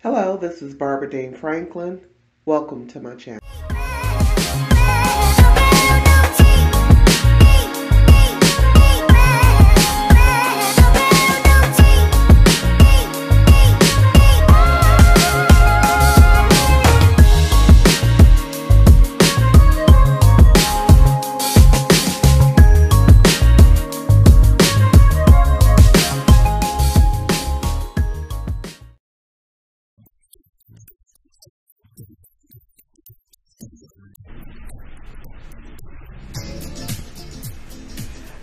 Hello, this is Barbara Dean Franklin. Welcome to my channel.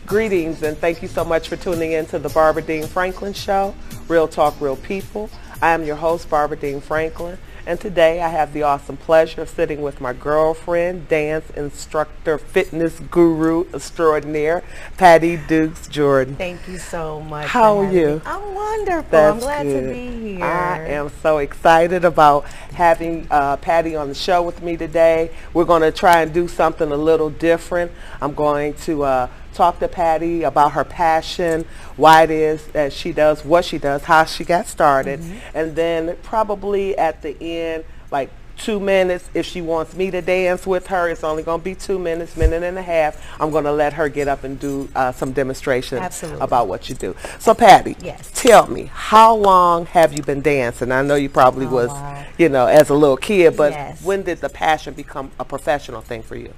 Greetings and thank you so much for tuning in to the Barbara Dean Franklin Show, Real Talk, Real People. I am your host, Barbara Dean Franklin, and today I have the awesome pleasure of sitting with my girlfriend, dance instructor, fitness guru extraordinaire, Patti Dukes-Jordan. Thank you so much. How are you? I'm wonderful. That's I'm glad good. to be here. I am so excited about having Patti on the show with me today. We're going to try and do something a little different. I'm going to talk to Patti about her passion, why it is that she does what she does, how she got started, and then probably at the end, like 2 minutes, if she wants me to dance with her, it's only going to be 2 minutes, minute and a half. I'm going to let her get up and do some demonstrations about what you do. So Patti, yes, tell me, how long have you been dancing? I know you probably was, you know, as a little kid, but when did the passion become a professional thing for you?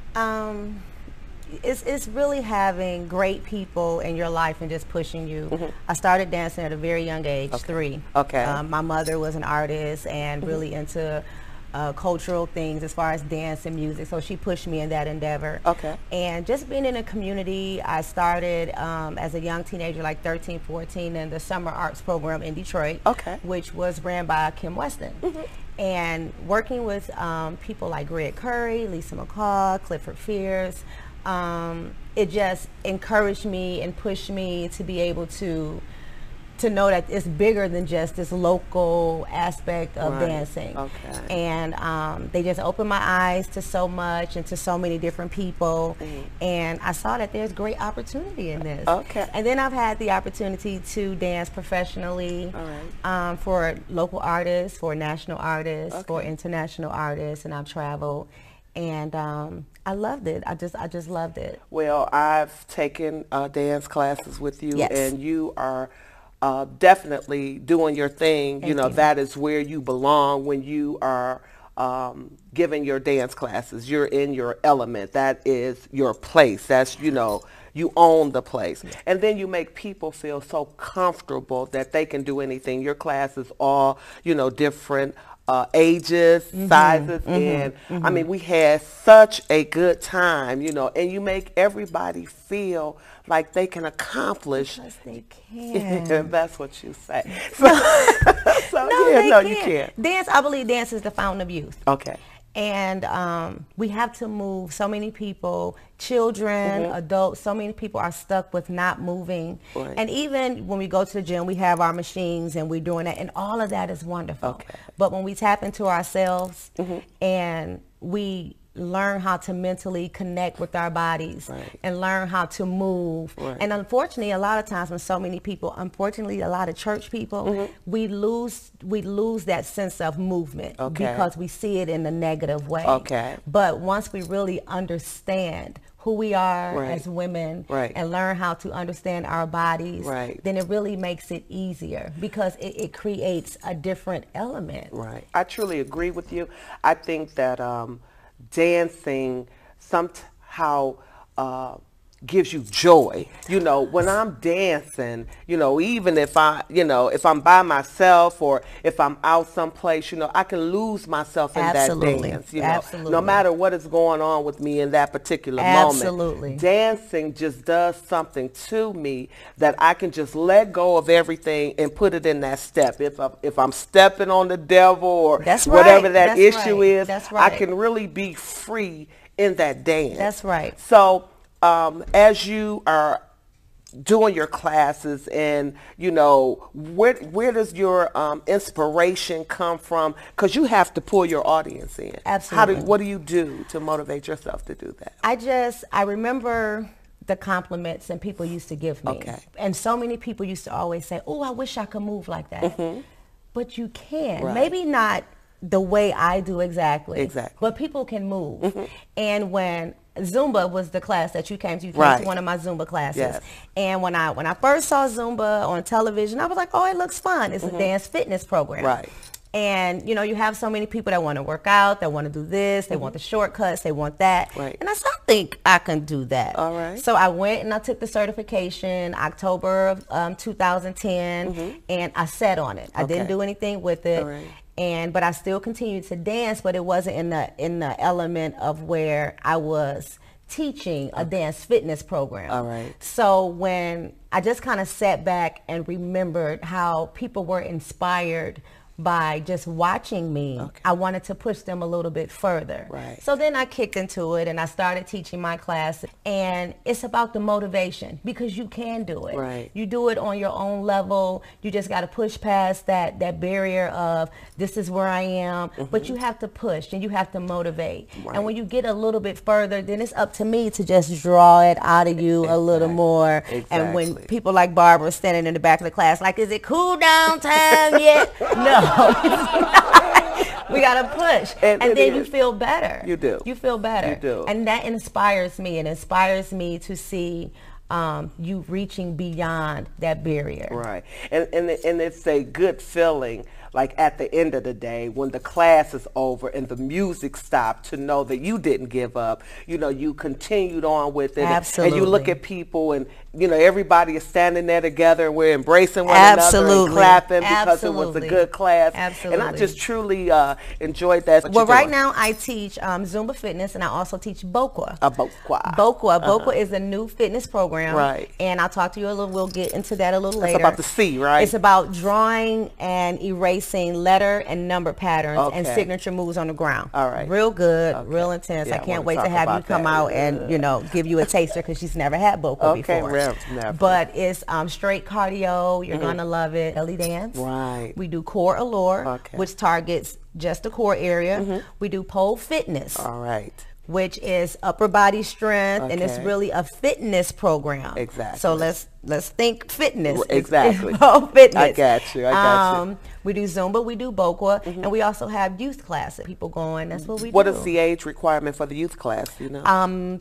It's really having great people in your life and just pushing you. I started dancing at a very young age, 3. My mother was an artist and really into cultural things as far as dance and music, so she pushed me in that endeavor. And just being in a community, I started as a young teenager, like 13, 14, in the summer arts program in Detroit, which was ran by Kim Weston. And working with people like Greg Curry, Lisa McCall, Clifford Fears, it just encouraged me and pushed me to be able to know that it's bigger than just this local aspect of dancing. And they just opened my eyes to so much and to so many different people, and I saw that there's great opportunity in this. And then I've had the opportunity to dance professionally for local artists, for national artists, for international artists, and I've traveled, and I loved it. I just loved it. Well, I've taken dance classes with you, and you are definitely doing your thing. You know, that is where you belong when you are giving your dance classes. You're in your element. That is your place. That's, you know, you own the place. And then you make people feel so comfortable that they can do anything. Your class is all, you know, different ages, sizes, and I mean, we had such a good time, you know, and you make everybody feel like they can accomplish. Because they can. That's what you say. So no, you can't. Dance, I believe dance is the fountain of youth. And we have to move. So many people, children, adults, so many people are stuck with not moving. And even when we go to the gym, we have our machines and we're doing that, and all of that is wonderful. But when we tap into ourselves and we learn how to mentally connect with our bodies and learn how to move. And unfortunately, a lot of times when so many people, unfortunately a lot of church people, we lose that sense of movement because we see it in a negative way. But once we really understand who we are as women and learn how to understand our bodies, then it really makes it easier because it creates a different element. I truly agree with you. I think that dancing somehow gives you joy. You know, when I'm dancing, you know, even if if I'm by myself or if I'm out someplace, you know, I can lose myself in that dance, you know, no matter what is going on with me in that particular moment. Dancing just does something to me that I can just let go of everything and put it in that step. If I'm stepping on the devil or whatever that issue is, I can really be free in that dance. So as you are doing your classes, and you know, where does your inspiration come from? Because you have to pull your audience in. What do you do to motivate yourself to do that? I remember the compliments and people used to give me, and so many people used to always say, "Oh, I wish I could move like that." but you can. Right. Maybe not the way I do exactly. Exactly. But people can move. And when Zumba was the class that you came to one of my Zumba classes. Yes. And when I first saw Zumba on television, I was like, oh, it looks fun. It's a dance fitness program. Right. And, you know, you have so many people that want to work out, that want to do this, they want the shortcuts, they want that. Right. And I said, I think I can do that. All right. So I went and I took the certification October of 2010, and I sat on it. I didn't do anything with it. All right. But I still continued to dance, but it wasn't in the element of where I was teaching a dance fitness program. All right. So when I just kind of sat back and remembered how people were inspired by just watching me, I wanted to push them a little bit further. Right. So then I kicked into it and I started teaching my class, and it's about the motivation, because you can do it. Right. You do it on your own level. You just got to push past that barrier of this is where I am, but you have to push and you have to motivate. Right. And when you get a little bit further, then it's up to me to just draw it out of you a little more. Exactly. And when people like Barbara standing in the back of the class like, is it cool down time yet? No. We got to push. And then you feel better. You do. You feel better. You do. And that inspires me. It inspires me to see you reaching beyond that barrier. Right. And it's a good feeling, like at the end of the day, when the class is over and the music stopped, to know that you didn't give up. You know, you continued on with it. Absolutely. And you look at people and, you know, everybody is standing there together and we're embracing one another and clapping because it was a good class. Absolutely. And I just truly enjoyed that. Well, right now I teach Zumba fitness, and I also teach Bokwa. Bokwa. Bokwa is a new fitness program. Right. And I'll talk to you a little, we'll get into that a little later. It's about the C, right? It's about drawing and erasing letter and number patterns and signature moves on the ground. All right. Real good, real intense. Yeah, I can't wait to have you come out and, you know, give you a taster, because she's never had Bokwa before. Never. But it's straight cardio. You're going to love it. Belly dance. Right. We do core allure, which targets just the core area. We do pole fitness. All right. Which is upper body strength, and it's really a fitness program. Exactly. So let's think fitness. Exactly. It's fitness. I got you. We do Zumba, we do Bokwa, and we also have youth classes. People going, that's what we do. What is the age requirement for the youth class, you know?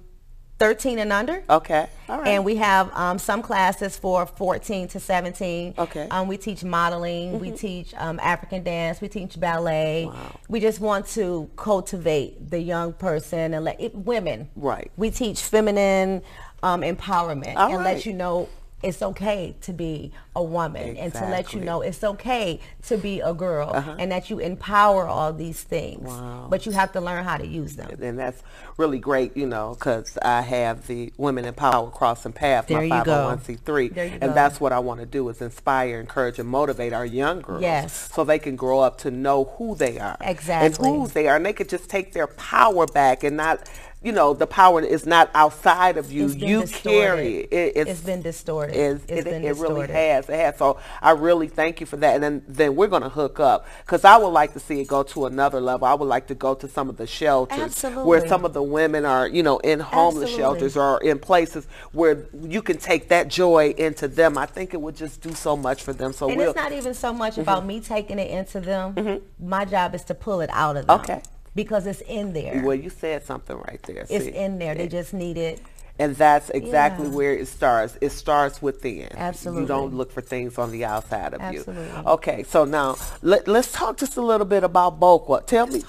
13 and under. Okay. All right. And we have some classes for 14 to 17. Okay. We teach modeling. We teach African dance. We teach ballet. Wow. We just want to cultivate the young person and women. Right. We teach feminine empowerment and let you know it's okay to be a woman, and to let you know it's okay to be a girl, and that you empower all these things. Wow. But you have to learn how to use them. And that's really great, you know, because I have the Women in Power Crossing Path, my 501c3, and that's what I want to do, is inspire, encourage, and motivate our young girls, so they can grow up to know who they are, and whose they are, and they could just take their power back and not. You know, the power is not outside of you. You carry it. It's been distorted. It really has. It has. So I really thank you for that. And then we're going to hook up, because I would like to see it go to another level. I would like to go to some of the shelters where some of the women are, you know, in homeless shelters or in places where you can take that joy into them. I think it would just do so much for them. So it's not even so much about me taking it into them. My job is to pull it out of them. Okay. Because it's in there. Well, you said something right there. It's in there. They just need it. And that's exactly where it starts. It starts within. Absolutely. You don't look for things on the outside of you. Absolutely. Okay, so now let's talk just a little bit about Bokwa. Tell me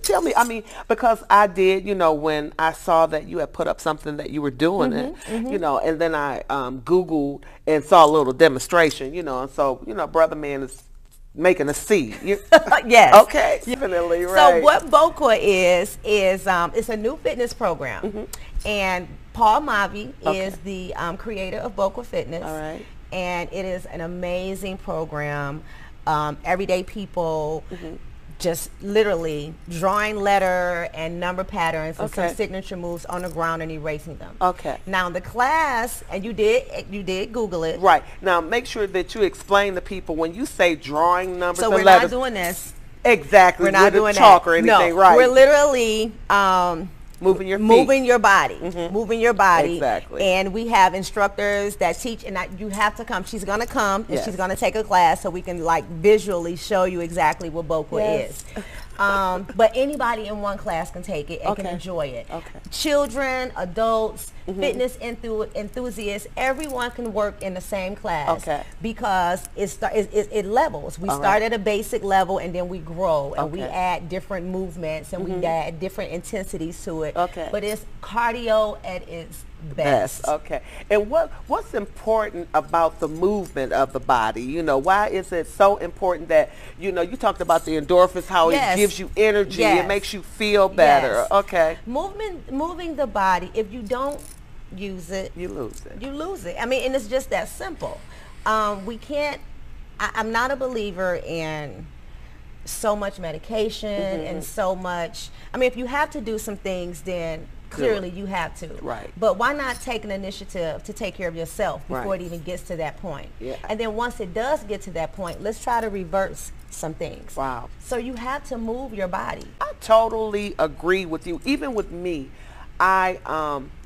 tell me, I mean, because I did, you know, when I saw that you had put up something that you were doing it, you know, and then I Googled and saw a little demonstration, you know, and so, you know, brother man is making a C. Yes. Okay. Definitely right. So what Bokwa is it's a new fitness program, and Paul Mavi is the creator of Bokwa Fitness. All right. And it is an amazing program. Everyday people. Just literally drawing letter and number patterns and some signature moves on the ground and erasing them. Okay. Now the class, and you did Google it. Right. Now make sure that you explain to people when you say drawing numbers and letters. So we're not doing this. Exactly. We're not doing chalk or anything, right? We're literally Moving your feet. Moving your body. Moving your body. Exactly. And we have instructors that teach, and you have to come. She's going to come, and she's going to take a class so we can like visually show you exactly what Bokwa is. But anybody in one class can take it and can enjoy it. Children, adults, fitness enthusiasts, everyone can work in the same class because it levels. We start at a basic level and then we grow and we add different movements and we add different intensities to it. But it's cardio at its best. And what's important about the movement of the body? You know, why is it so important that, you know, you talked about the endorphins, how it gives you energy, it makes you feel better. Moving the body, if you don't use it, you lose it. You lose it. I mean, and it's just that simple. We can't, I'm not a believer in so much medication and so much, I mean, if you have to do some things, then clearly you have to. But why not take an initiative to take care of yourself before it even gets to that point? And then once it does get to that point, let's try to reverse some things. So you have to move your body. I totally agree with you. Even with me,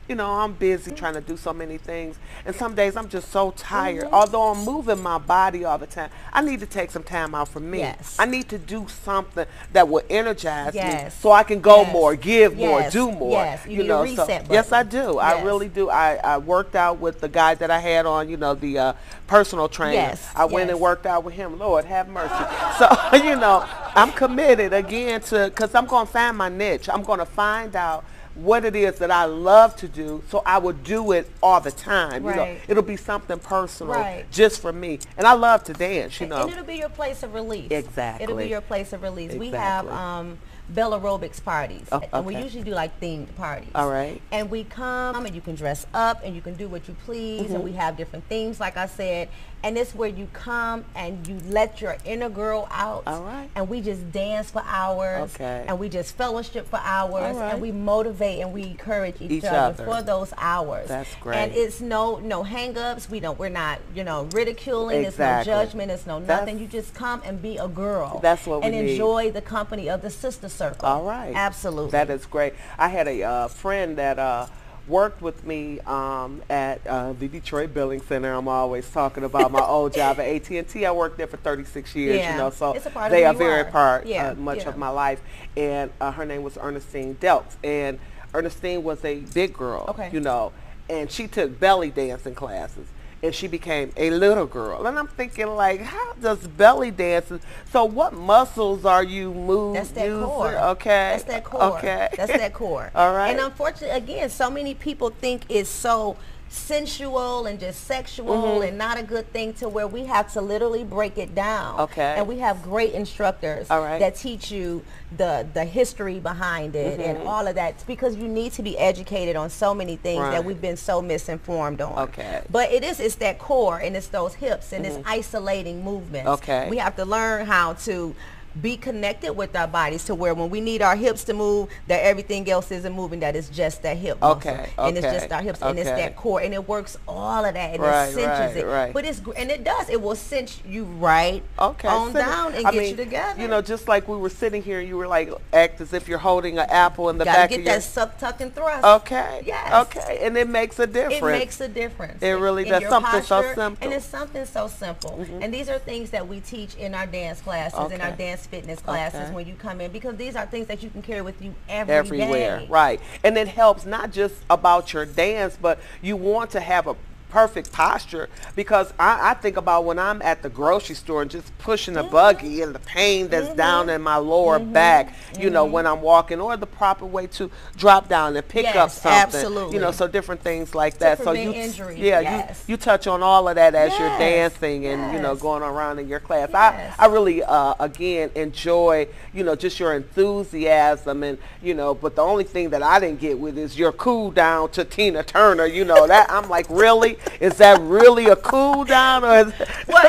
you know, I'm busy trying to do so many things, and some days I'm just so tired. Although I'm moving my body all the time, I need to take some time out for me. I need to do something that will energize me so I can go more, give more, do more. You know, reset button. Yes, I do. I really do. I worked out with the guy that I had on, you know, the personal trainer. I went and worked out with him. Lord have mercy. So, you know, I'm committed again because I'm going to find my niche. I'm going to find out what it is that I love to do, so I will do it all the time. You know, it'll be something personal just for me. And I love to dance, you know. And it'll be your place of release. Exactly. It'll be your place of release. We have Bell Aerobics parties. And we usually do like themed parties. And we come and you can dress up and you can do what you please and we have different themes, like I said. And it's where you come and you let your inner girl out. And we just dance for hours. And we just fellowship for hours. And we motivate and we encourage each other for those hours. That's great. And it's no hang-ups. We're not, you know, ridiculing. It's no judgment. It's no nothing. You just come and be a girl. That's what we need. And enjoy the company of the sister circle. Absolutely. That is great. I had a friend that worked with me at the Detroit Billing Center. I'm always talking about my old job at AT&T. I worked there for 36 years, you know, so they are very part much of my life. And her name was Ernestine Delks. And Ernestine was a big girl, you know, and she took belly dancing classes. And she became a little girl. And I'm thinking, like, how does belly dancing, so what muscles are you moving? That's that core. That's that core. That's that core. And unfortunately, again, so many people think it's so sensual and just sexual and not a good thing, to where we have to literally break it down. And we have great instructors that teach you the history behind it and all of that, because you need to be educated on so many things that we've been so misinformed on. But it's that core and it's those hips and it's isolating movements. We have to learn how to be connected with our bodies, to where when we need our hips to move, that everything else isn't moving, that it's just that hip muscle. And it's just our hips and it's that core, and it works all of that, and it cinches it. But it will cinch you on down and get you together. You know, just like we were sitting here, you were like, act as if you're holding an apple in the back of your... Gotta get that suck, tuck, and thrust. And it makes a difference. It makes a difference. It really does. Something so simple. And it's something so simple. And these are things that we teach in our dance classes, in our dance fitness classes when you come in, because these are things that you can carry with you everywhere. And it helps not just about your dance, but you want to have a perfect posture, because I think about when I'm at the grocery store and just pushing a buggy and the pain that's down in my lower back, you know, when I'm walking, or the proper way to drop down and pick up something, you know, so different things like that. So you, you touch on all of that as you're dancing and, you know, going around in your class. I really, again, enjoy, you know, just your enthusiasm, and, you know, but the only thing that I didn't get with is your cool down to Tina Turner, you know, that I'm like, really? Is that really a cool down, or is well,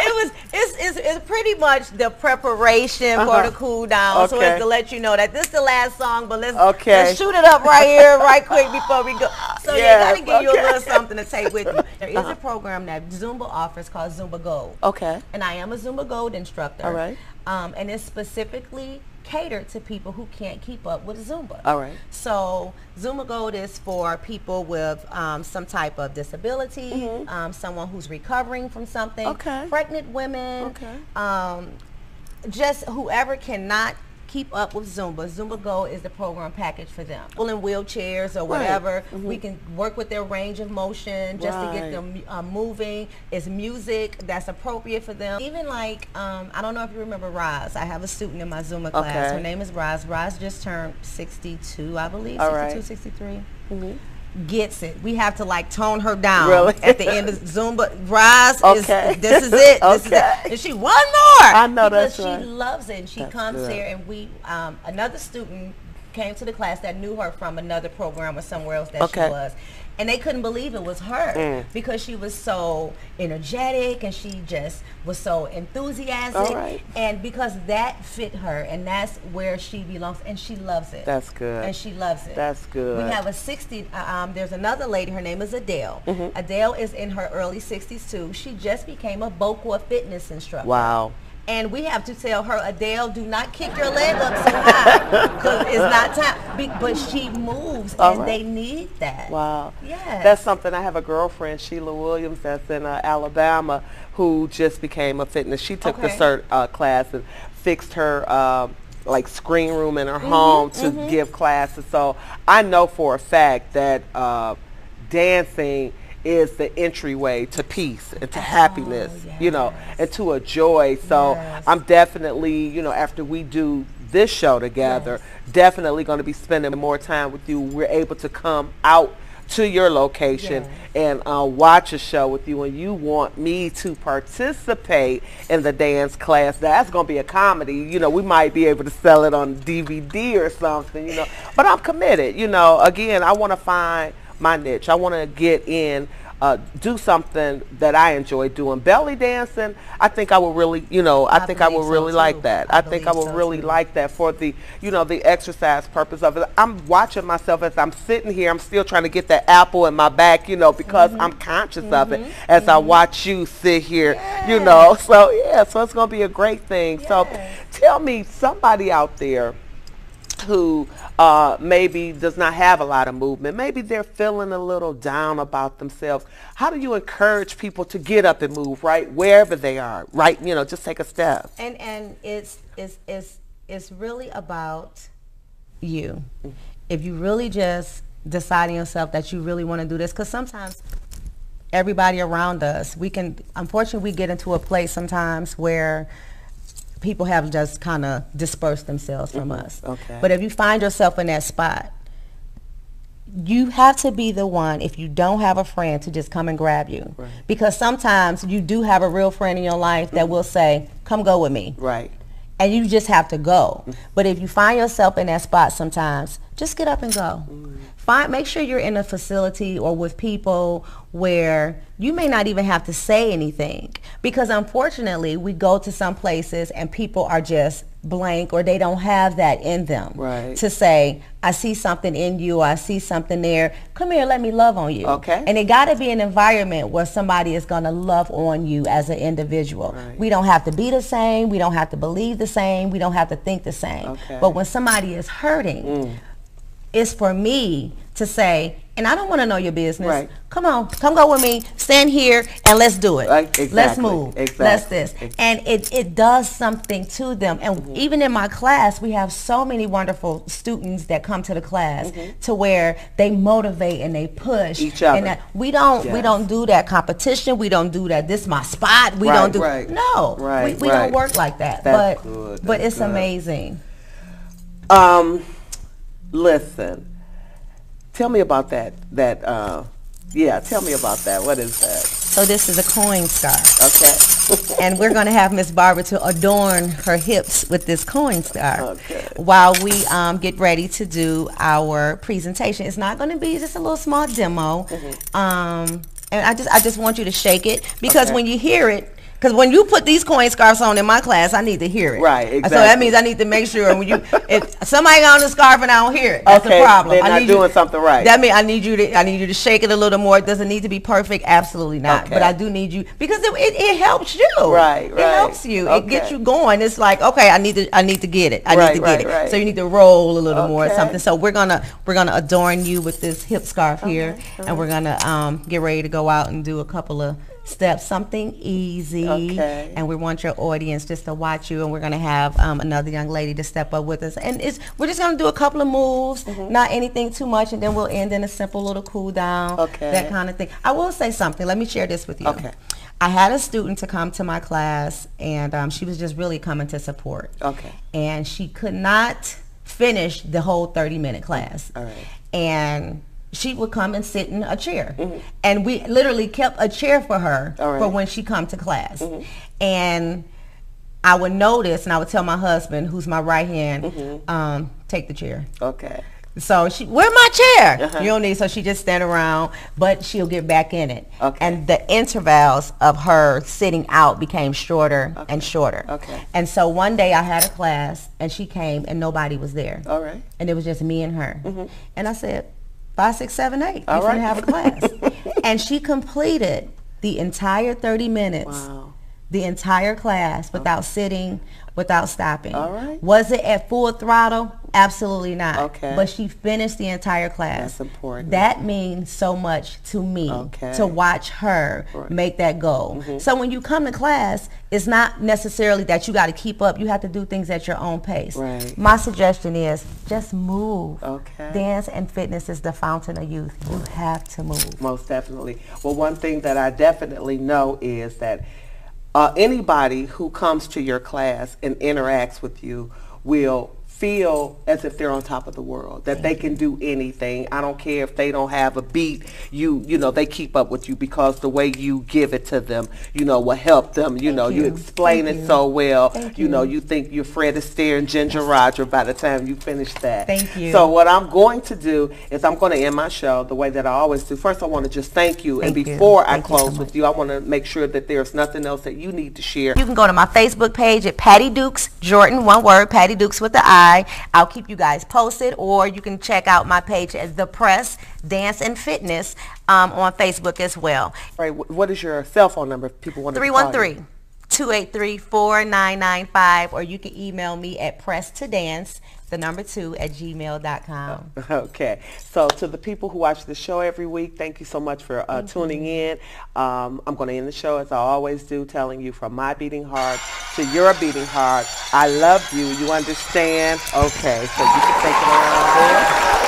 it's pretty much the preparation for the cool down. So it's to let you know that this is the last song, but let's shoot it up right here, right quick before we go. So you gotta give you a little something to take with you. There is a program that Zumba offers called Zumba Gold. And I am a Zumba Gold instructor. And it's specifically catered to people who can't keep up with Zumba. All right. So Zumba Gold is for people with some type of disability, someone who's recovering from something, pregnant women, just whoever cannot keep up with Zumba. Zumba Go is the program package for them. People in wheelchairs or whatever, we can work with their range of motion just to get them moving. It's music that's appropriate for them. Even like, I don't know if you remember Roz. I have a student in my Zumba class. Her name is Roz. Roz just turned 62, I believe, 62, 63. Gets it. We have to like tone her down at the end of Zumba. Roz is this is it. This is it. And she one more. I know because that's right. She loves it. And she comes here, and we another student came to the class that knew her from another program or somewhere else that she was. And they couldn't believe it was her because she was so energetic and she just was so enthusiastic. And because that fit her, and that's where she belongs, and she loves it. That's good. And she loves it. That's good. We have a 60, there's another lady, her name is Adele. Adele is in her early 60s too. She just became a Bokwa fitness instructor. Wow. And we have to tell her, Adele, do not kick your leg up so high because it's not time. But she moves, and they need that. Wow. Yeah. That's something. I have a girlfriend, Sheila Williams, that's in Alabama, who just became a fitness. She took the cert class and fixed her like screen room in her home to give classes. So I know for a fact that dancing is the entryway to peace and to happiness, you know, and to a joy. So I'm definitely, you know, after we do this show together, definitely going to be spending more time with you. We're able to come out to your location and watch a show with you, and you want me to participate in the dance class. That's going to be a comedy. You know, we might be able to sell it on DVD or something, you know, but I'm committed. You know, again, I want to find my niche. I want to get in, do something that I enjoy doing. Belly dancing, I think I would really, you know, I think I would really like that. I think I would really like that for the, you know, the exercise purpose of it. I'm watching myself as I'm sitting here. I'm still trying to get that apple in my back, you know, because I'm conscious of it as I watch you sit here, you know. So, yeah, so it's going to be a great thing. So tell me, somebody out there who maybe does not have a lot of movement, maybe they're feeling a little down about themselves. How do you encourage people to get up and move, right, wherever they are, right? You know, just take a step. And it's really about you. If you really just decide in yourself that you really want to do this, because sometimes everybody around us, unfortunately, we get into a place sometimes where people have just kind of dispersed themselves from us. But if you find yourself in that spot, you have to be the one, if you don't have a friend, to just come and grab you. Because sometimes you do have a real friend in your life that will say, come go with me. And you just have to go. But if you find yourself in that spot sometimes, just get up and go. Make sure you're in a facility or with people where you may not even have to say anything, because unfortunately we go to some places and people are just blank, or they don't have that in them to say, I see something in you, I see something there, come here, let me love on you. And it got to be an environment where somebody is going to love on you as an individual. We don't have to be the same, we don't have to believe the same, we don't have to think the same. But when somebody is hurting, it's for me to say, and I don't want to know your business. Come on, come go with me, stand here, and let's do it. Let's move. Let's this. And it does something to them. And even in my class, we have so many wonderful students that come to the class to where they motivate and they push each other. And that we don't do that competition. We don't do that. This is my spot. We don't do no. We don't work like that. But it's amazing. Listen. Tell me about that. Tell me about that. What is that? So this is a coin scarf. And we're going to have Miss Barbara to adorn her hips with this coin scarf while we get ready to do our presentation. It's not going to be just a little small demo. And I just want you to shake it, because when you hear it, Because when you put these coin scarves on in my class, I need to hear it. Right, exactly. So that means I need to make sure when if somebody got on the scarf and I don't hear it, that's okay, the problem. They're not doing something right. That means I need you to shake it a little more. It doesn't need to be perfect, absolutely not. Okay. But I do need you because it helps you. Right. It helps you. Okay. It gets you going. It's like, okay, I need to get it. I need to get it. Right. So you need to roll a little more or something. So we're gonna adorn you with this hip scarf here, and we're gonna get ready to go out and do a couple of steps, something easy, and we want your audience just to watch you, and we're going to have another young lady to step up with us, and we're just going to do a couple of moves, not anything too much, and then we'll end in a simple little cool down, that kind of thing. I will say something. Let me share this with you. I had a student to come to my class, and she was just really coming to support, and she could not finish the whole 30-minute class, and she would come and sit in a chair. And we literally kept a chair for her for when she come to class. And I would notice, and I would tell my husband, who's my right hand, take the chair. So where's my chair? You don't need, so she just stand around, but she'll get back in it. And the intervals of her sitting out became shorter and shorter. And so one day I had a class, and she came, and nobody was there. And it was just me and her. And I said, 5, 6, 7, 8. You're going to have a class. And she completed the entire 30 minutes, the entire class, without sitting, without stopping. Was it at full throttle? Absolutely not. But she finished the entire class. That's important. That means so much to me to watch her make that goal. So when you come to class, it's not necessarily that you got to keep up. You have to do things at your own pace. My suggestion is just move. Dance and fitness is the fountain of youth. You have to move. Most definitely. Well, one thing that I definitely know is that anybody who comes to your class and interacts with you will feel as if they're on top of the world, that they can do anything. I don't care if they don't have a beat, you know, they keep up with you because the way you give it to them, you know, will help them. You know, you explain it so well. You know, you think you're Fred Astaire and Ginger Roger by the time you finish that. Thank you. So what I'm going to do is I'm going to end my show the way that I always do. First, I want to just thank you. And before I close with you, I want to make sure that there's nothing else that you need to share. You can go to my Facebook page at Patti Dukes-Jordan, one word, Patti Dukes with the I. I'll keep you guys posted, or you can check out my page at The Press Dance and Fitness on Facebook as well. All right, what is your cell phone number if people want to call you? 313-283-4995, or you can email me at presstodance2@gmail.com. Okay, so to the people who watch the show every week, thank you so much for tuning in. I'm going to end the show as I always do, telling you from my beating heart to your beating heart, I love you. You understand? Okay, so you can take it around there.